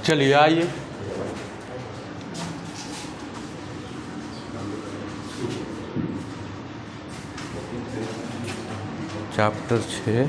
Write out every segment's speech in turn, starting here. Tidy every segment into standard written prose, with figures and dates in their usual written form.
चलिए आइए। चैप्टर 6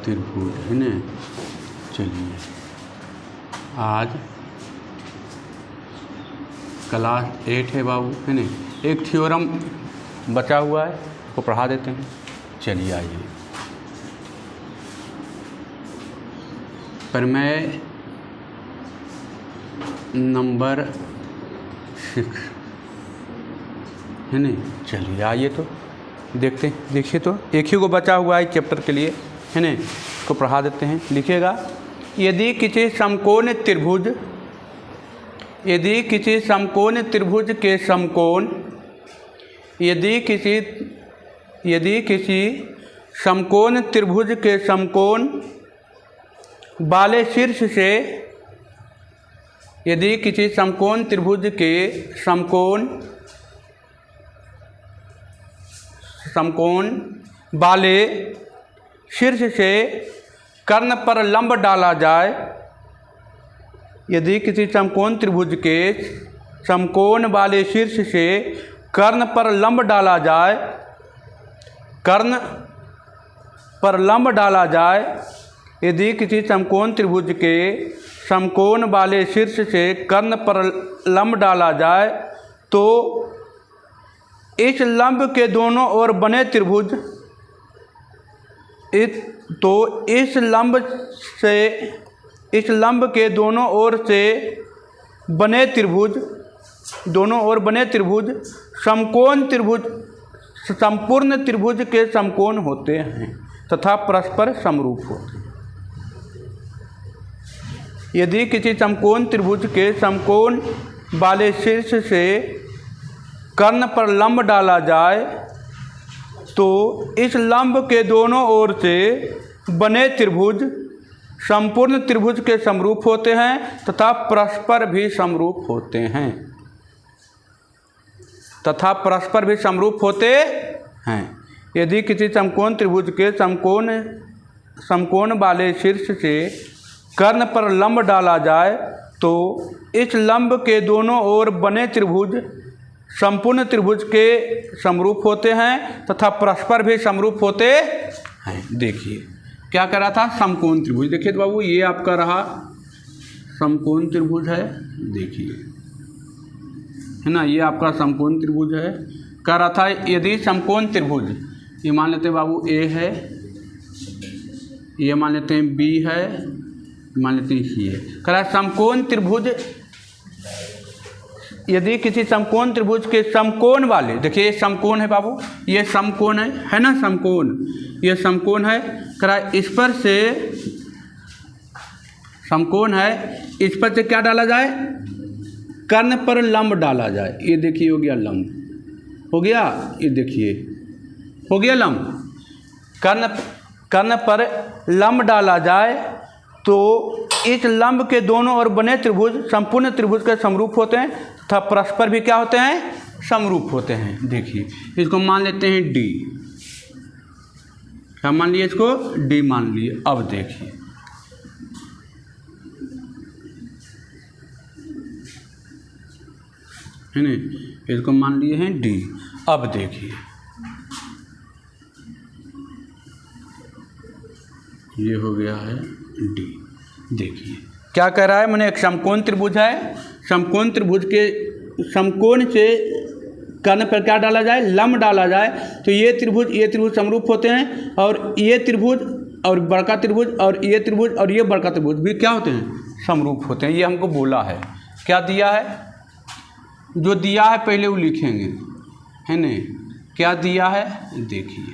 त्रिभुज है ना। चलिए आज क्लास 8 है बाबू, है ना। एक थ्योरम बचा हुआ है, उसको पढ़ा देते हैं। चलिए आइए। प्रमेय नंबर 6 है ना। चलिए आइए तो देखते हैं। देखिए तो एक ही को बचा हुआ है चैप्टर के लिए, है ना। इसको पढ़ा देते हैं। लिखिएगा, यदि किसी समकोण त्रिभुज, यदि किसी समकोण त्रिभुज के समकोण, यदि किसी समकोण त्रिभुज के समकोण वाले शीर्ष से, यदि किसी समकोण त्रिभुज के समकोण वाले शीर्ष से कर्ण पर लंब डाला जाए, यदि किसी समकोण त्रिभुज के समकोण वाले शीर्ष से कर्ण पर लंब डाला जाए, कर्ण पर लंब डाला जाए, यदि किसी समकोण त्रिभुज के समकोण वाले शीर्ष से कर्ण पर लंब डाला जाए, तो इस लंब के दोनों ओर बने त्रिभुज, इस लंब के दोनों ओर से बने त्रिभुज, दोनों ओर बने त्रिभुज समकोण त्रिभुज, संपूर्ण त्रिभुज के समकोण होते हैं तथा परस्पर समरूप होते हैं। यदि किसी समकोण त्रिभुज के समकोण वाले शीर्ष से कर्ण पर लंब डाला जाए, तो इस लंब के दोनों ओर से बने त्रिभुज संपूर्ण त्रिभुज के समरूप होते हैं तथा परस्पर भी समरूप होते हैं, तथा परस्पर भी समरूप होते हैं। यदि किसी समकोण त्रिभुज के समकोण वाले शीर्ष से कर्ण पर लंब डाला जाए, तो इस लंब के दोनों ओर बने त्रिभुज संपूर्ण त्रिभुज के समरूप होते हैं तथा परस्पर भी समरूप होते हैं। देखिए क्या कह रहा था, समकोण त्रिभुज। देखिए तो बाबू, ये आपका रहा समकोण त्रिभुज है, देखिए है ना। ये आपका समकोण त्रिभुज है। कह रहा था यदि समकोण त्रिभुज, ये मान लेते हैं बाबू ए है, ये मान लेते हैं बी है, मान लेते हैं सी है। कह रहा है समकोण त्रिभुज, यदि किसी समकोण त्रिभुज के समकोण वाले, देखिए समकोण है बाबू, ये समकोण है ना, समकोण, ये समकोण है। कह रहा है इस पर से समकोण है, इस पर से क्या डाला जाए, कर्ण पर लंब डाला जाए। ये देखिए हो गया लंब, हो गया, ये देखिए हो गया लंब। कर्ण पर लंब डाला जाए, तो इस लंब के दोनों ओर बने त्रिभुज संपूर्ण त्रिभुज के समरूप होते हैं तथा परस्पर भी क्या होते हैं, समरूप होते हैं। देखिए इसको मान लेते हैं डी, क्या मान लिए, इसको डी मान लिए। अब देखिए है ना, इसको मान लिए हैं डी। अब देखिए ये हो गया है डी। देखिए क्या कह रहा है, मैंने एक समकोण त्रिभुज है, समकोण त्रिभुज के समकोण से कर्ण पर क्या डाला जाए, लंब डाला जाए, तो ये त्रिभुज समरूप होते हैं, और ये त्रिभुज और बड़का त्रिभुज और ये त्रिभुज और ये बड़का त्रिभुज भी क्या होते हैं, समरूप होते हैं। ये हमको बोला है, क्या दिया है, जो दिया है पहले वो लिखेंगे, है ना। क्या दिया है, देखिए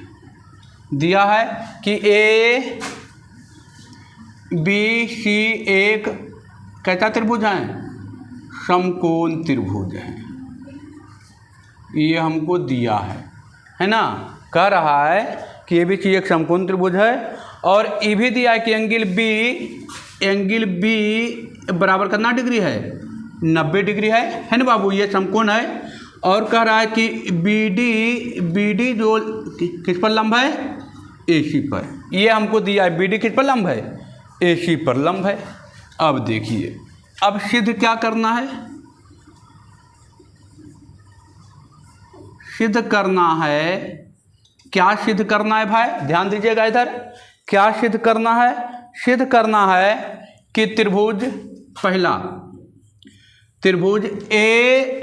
दिया है कि ए बी सी एक कैसा त्रिभुज है, समकोण त्रिभुज है, ये हमको दिया है ना। कह रहा है कि ए बी सी एक समकोण त्रिभुज है और ये भी दिया है कि एंगल बी बराबर कितना डिग्री है 90 डिग्री है ना बाबू, ये समकोण है। और कह रहा है कि बी डी जो किस पर लंब है ए सी पर, ये हमको दिया है बी डी किस पर लंब है ए सी पर लंब है। अब देखिए अब सिद्ध क्या करना है, सिद्ध करना है, क्या सिद्ध करना है भाई, ध्यान दीजिएगा इधर, क्या सिद्ध करना है, सिद्ध करना है कि त्रिभुज पहला त्रिभुज ए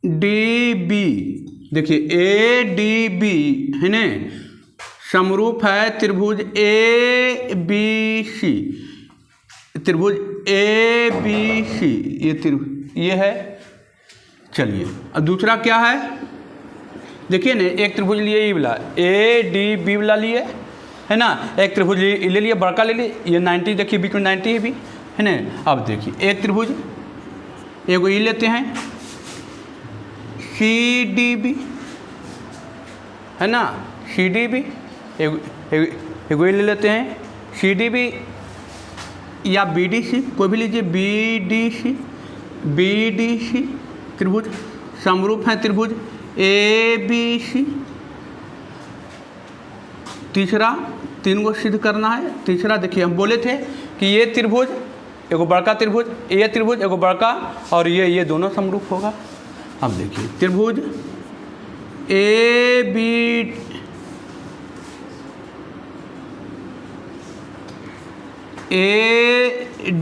डी बी, देखिए ए डी बी है न समरूप है त्रिभुज ए बी सी, त्रिभुज ए बी सी ये है। चलिए अब दूसरा क्या है, देखिए ना एक त्रिभुज लिए ये वाला ए डी बी वाला लिए है ना, एक त्रिभुज ले लिए बड़का ले लिए, ये 90 देखिए बीच में 90 है भी है ना। अब देखिए एक त्रिभुज एगो ये लेते हैं सी डी बी है ना, सी डी बी एगो ये ले लेते हैं सी डी बी या बी डी सी, कोई भी लीजिए बी डी सी त्रिभुज समरूप है त्रिभुज ए बी सी। तीसरा तीन को सिद्ध करना है, तीसरा देखिए हम बोले थे कि ये त्रिभुज एगो बड़का त्रिभुज, ये त्रिभुज एगो बड़का और ये दोनों समरूप होगा। अब देखिए त्रिभुज ए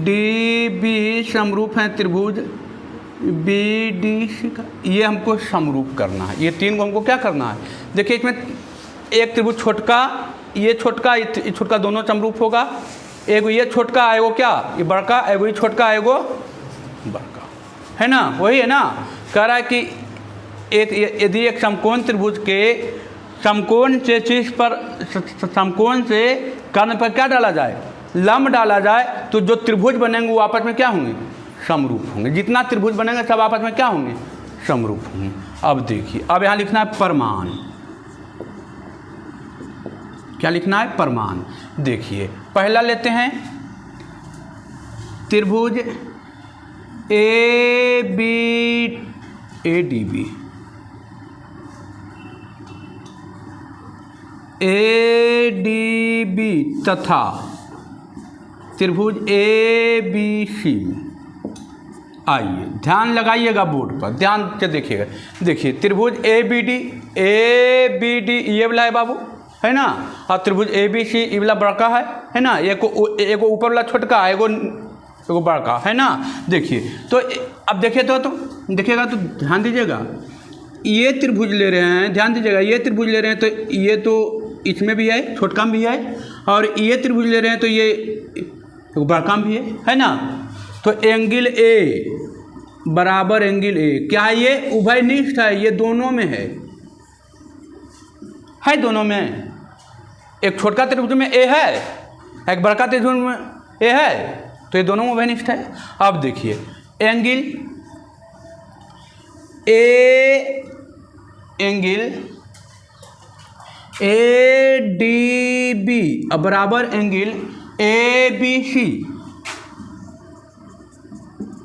डी बी समरूप है त्रिभुज बी डी सी का, ये हमको समरूप करना है। ये तीन को हमको क्या करना है, देखिए इसमें एक त्रिभुज छोटका, ये छोटका दोनों समरूप होगा, एगो ये छोटका आएगो क्या ये बड़का, एगो ये छोटका आएगो बड़का है ना, वही है ना। कह रहा है कि यदि एक समकोण त्रिभुज के समकोण से शीर्ष पर समकोण से कर्ण पर क्या डाला जाए लंब डाला जाए तो जो त्रिभुज बनेंगे वो आपस में क्या होंगे समरूप होंगे, जितना त्रिभुज बनेंगे सब आपस में क्या होंगे समरूप होंगे। अब देखिए अब यहाँ लिखना है प्रमाण, क्या लिखना है प्रमाण। देखिए पहला लेते हैं त्रिभुज ए डी बी तथा त्रिभुज ए बी सी। आइए ध्यान लगाइएगा बोर्ड पर, ध्यान से देखिएगा। देखिए त्रिभुज ए बी डी ये वाला है बाबू है ना, और त्रिभुज ए बी सी ये वाला बड़का है ना, एगो ऊपर वाला छोटका एगो बड़का है ना। देखिए तो अब देखिए तो देखिएगा तो ध्यान दीजिएगा, ये त्रिभुज ले रहे हैं, ध्यान दीजिएगा ये त्रिभुज ले रहे हैं तो ये तो इसमें भी है छोटका भी है, और ये त्रिभुज ले रहे हैं तो ये बड़का भी है ना। तो एंगल ए बराबर एंगल ए क्या है, ये उभयनिष्ठ है, ये दोनों में है दोनों में। एक छोटका त्रिभुज में ए है, एक बड़का त्रिभुज में ए है, तो ये दोनों में उभयनिष्ठ है। अब देखिए एंगल ए डी बी बराबर एंगल ए बी सी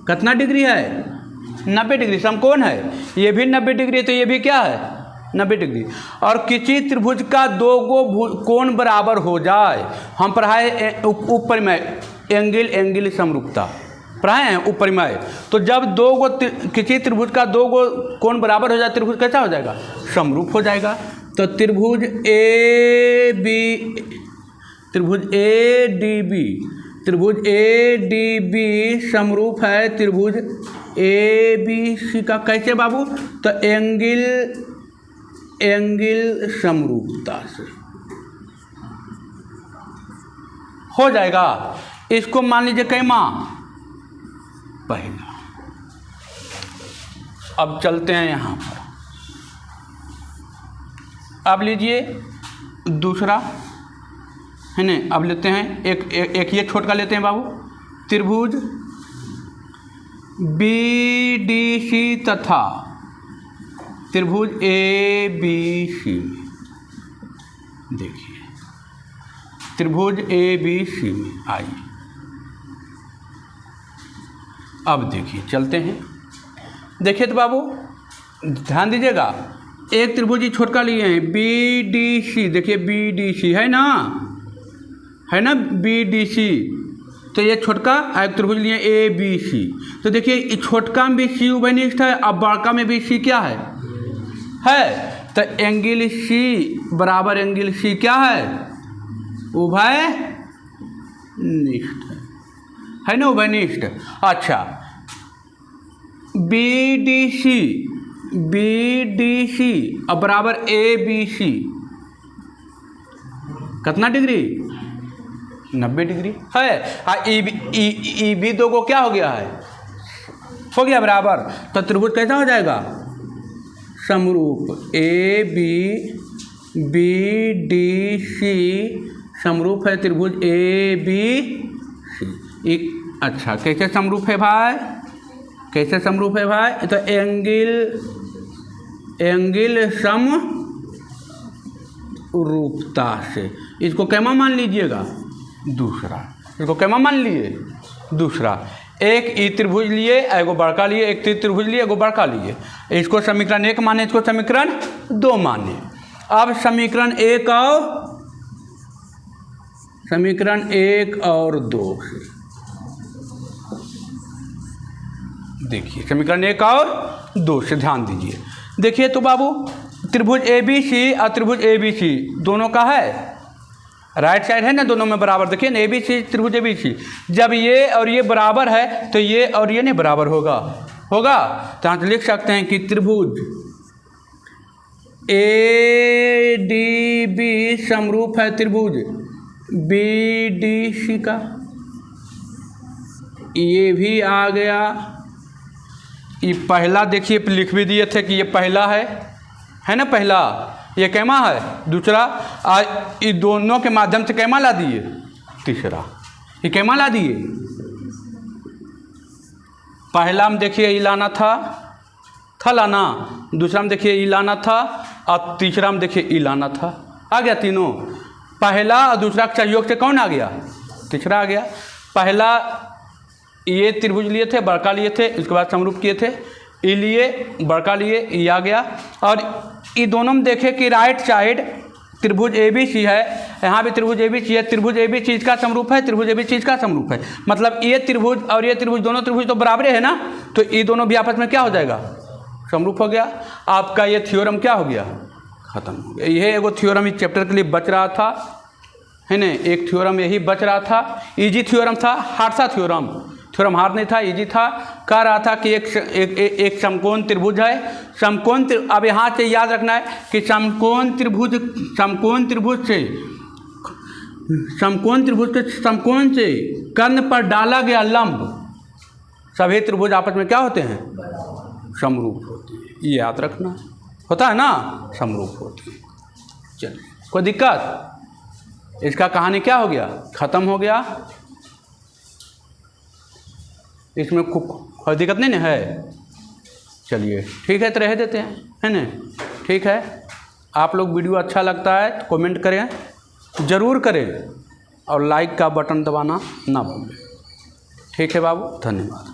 कितना डिग्री है 90 डिग्री, समकोण है, ये भी 90 डिग्री है तो ये भी क्या है 90 डिग्री। और किसी त्रिभुज का दो गो कोण बराबर हो जाए, हम पढ़ाए उपरिमेय एंगल समरूपता पढ़ाए हैं उपरिमेय। तो जब दो गो किसी त्रिभुज का दो गो कोण बराबर हो जाए त्रिभुज कैसा हो जाएगा समरूप हो जाएगा। तो त्रिभुज ए डी बी समरूप है त्रिभुज ए बी सी का, कैसे बाबू, तो एंगल समरूपता से हो जाएगा। इसको मान लीजिए कैमा पहला। अब चलते हैं यहाँ पर, अब लीजिए दूसरा है ना। अब लेते हैं एक ये छोटका लेते हैं बाबू, त्रिभुज BDC तथा त्रिभुज ABC, देखिए त्रिभुज ABC में आइए, अब देखिए चलते हैं। देखिए तो बाबू ध्यान दीजिएगा, एक त्रिभुज ही छोटका लिए हैं BDC, देखिए BDC है ना BDC, तो ये छोटका एक त्रिभुज लिए ABC, तो देखिए इस छोटका में भी C उभयनिष्ठ है, अब बड़का में भी C क्या है तो एंगल C बराबर एंगल C क्या है, उभयनिष्ठ है ना, उभयनिष्ठ। अच्छा BDC अब बराबर ABC, कितना डिग्री 90 डिग्री है। EB दो को क्या हो गया बराबर, तो त्रिभुज कैसा हो जाएगा समरूप, ABBDC समरूप है त्रिभुज ABC। अच्छा कैसे समरूप है भाई, तो एंगल समरूपता से इसको कैमा मान लीजिएगा दूसरा, इसको कैमा मान लिए दूसरा, एक ई त्रिभुज लिए एगो बड़का लिए, एक त्रिभुज लिए एगो बड़का लिए, इसको समीकरण 1 माने, इसको समीकरण 2 माने। अब समीकरण 1 और 2 से देखिए, समीकरण 1 और 2 से ध्यान दीजिए। देखिए तो बाबू त्रिभुज ABC और त्रिभुज ABC दोनों का है, राइट साइड है ना, दोनों में बराबर। देखिए ना ABC त्रिभुज ABC, जब ये और ये बराबर है तो ये और ये नहीं बराबर होगा तो यहाँ लिख सकते हैं कि त्रिभुज ADB समरूप है त्रिभुज BDC का। ये भी आ गया, ये पहला देखिए लिख भी दिए थे कि ये पहला है ना, पहला ये कैमा है, दूसरा ये दोनों के माध्यम से कैमा ला दिए, तीसरा ये कैमा ला दिए। पहला में देखिए ये लाना था लाना, दूसरा में देखिए ये लाना था, और तीसरा में देखिए ये लाना था। आ गया तीनों, पहला और दूसरा के सहयोग से कौन आ गया, तीसरा आ गया। पहला ये त्रिभुज लिए थे, बड़का लिए थे, इसके बाद समरूप किए थे, ये लिए बड़का लिए, ये आ गया। और ये दोनों में देखे कि राइट साइड त्रिभुज ABC है, यहाँ भी त्रिभुज ABC है, त्रिभुज ABC इसका समरूप है, त्रिभुज ABC इसका समरूप है, मतलब ये त्रिभुज और ये त्रिभुज दोनों त्रिभुज तो बराबर है ना, तो ये दोनों भी आपस में क्या हो जाएगा, समरूप हो गया। आपका ये थ्योरम क्या हो गया, खत्म हो गया। यह एगो थ्योरम इस चैप्टर के लिए बच रहा था, है ना, एक थ्योरम यही बच रहा था। इजी थ्योरम था, हार्ड सा थ्योरम हार्ड नहीं था, इजी था। कह रहा था कि एक समकोण त्रिभुज है, अब यहाँ से याद रखना है कि समकोण त्रिभुज से कर्ण पर डाला गया लंब, सभी त्रिभुज आपस में क्या होते हैं, समरूप होते हैं। ये याद रखना होता है ना, समरूप होते हैं। चलिए, कोई दिक्कत, इसका कहानी क्या हो गया, खत्म हो गया। इसमें कोई दिक्कत नहीं ना है। चलिए ठीक है, तो रह देते हैं, है ना। ठीक है, आप लोग वीडियो अच्छा लगता है तो कमेंट करें, ज़रूर करें, और लाइक का बटन दबाना ना भूलें। ठीक है बाबू, धन्यवाद।